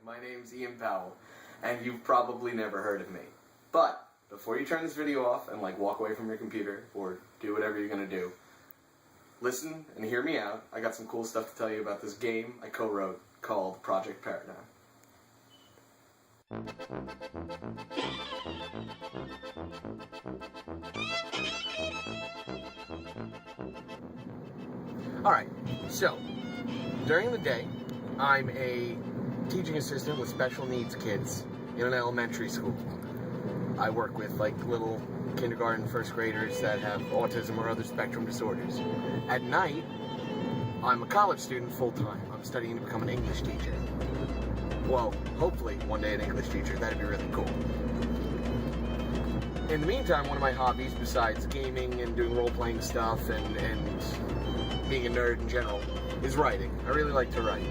My name's Ian Powell, and you've probably never heard of me. But before you turn this video off and walk away from your computer or do whatever you're gonna do, listen and hear me out. I got some cool stuff to tell you about this game I co-wrote called Project Paradigm. Alright, so during the day, I'm a teaching assistant with special needs kids in an elementary school. I work with little kindergarten, first graders that have autism or other spectrum disorders. At night, I'm a college student full-time. I'm studying to become an English teacher. Well, hopefully one day an English teacher. That'd be really cool. In the meantime, one of my hobbies, besides gaming and doing role-playing stuff and being a nerd in general, is writing. I really like to write.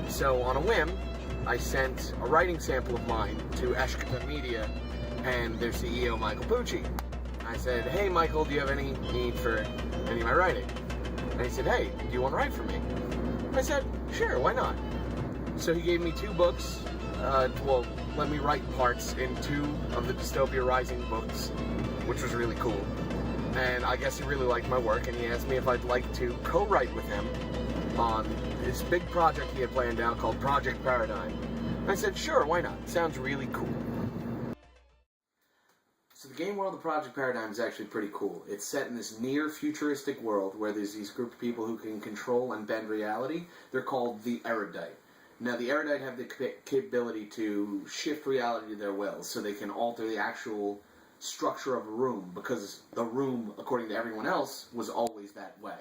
So on a whim, I sent a writing sample of mine to Eshkata Media and their CEO, Michael Pucci. I said, hey Michael, do you have any need for any of my writing? And he said, hey, do you want to write for me? I said, sure, why not? So he gave me 2 books, let me write parts in 2 of the Dystopia Rising books, which was really cool. And I guess he really liked my work, and he asked me if I'd like to co-write with him on this big project he had planned out called Project Paradigm. And I said, sure, why not? It sounds really cool. So the game world of Project Paradigm is actually pretty cool. It's set in this near-futuristic world where there's these group of people who can control and bend reality. They're called the Erudite. Now, the Erudite have the capability to shift reality to their will, so they can alter the actual structure of a room, because the room, according to everyone else, was always that way.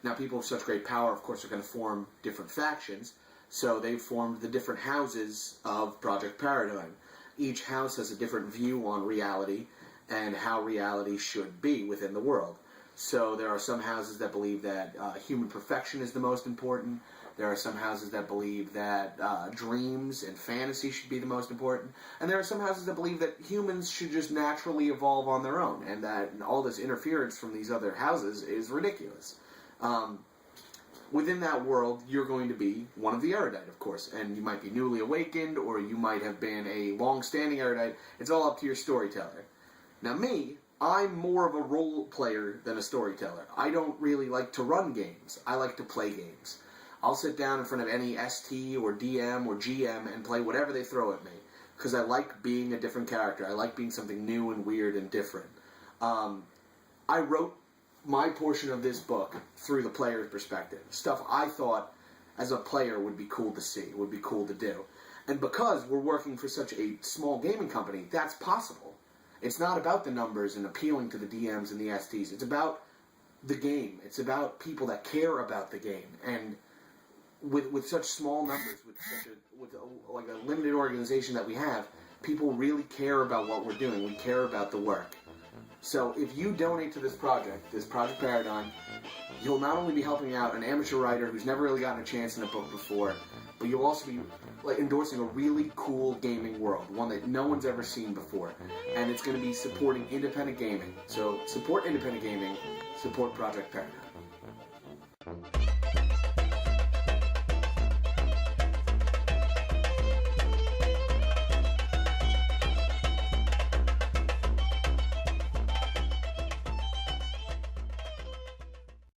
Now, people of such great power, of course, are going to form different factions, so they've formed the different houses of Project Paradigm. Each house has a different view on reality and how reality should be within the world. So there are some houses that believe that human perfection is the most important. There are some houses that believe that dreams and fantasy should be the most important. And there are some houses that believe that humans should just naturally evolve on their own, and that all this interference from these other houses is ridiculous. Within that world, you're going to be one of the Erudite, of course, and you might be newly awakened, or you might have been a long-standing Erudite. It's all up to your storyteller. Now me, I'm more of a role player than a storyteller. I don't really like to run games. I like to play games. I'll sit down in front of any ST or DM or GM and play whatever they throw at me, because I like being a different character. I like being something new and weird and different. I wrote my portion of this book through the player's perspective. Stuff I thought as a player would be cool to see, would be cool to do. And because we're working for such a small gaming company, that's possible. It's not about the numbers and appealing to the DMs and the STs. It's about the game. It's about people that care about the game. And with such small numbers, with a limited organization that we have, people really care about what we're doing. We care about the work. So if you donate to this Project Paradigm, you'll not only be helping out an amateur writer who's never really gotten a chance in a book before, but you'll also be endorsing a really cool gaming world, one that no one's ever seen before. And it's going to be supporting independent gaming. So support independent gaming, support Project Paradigm.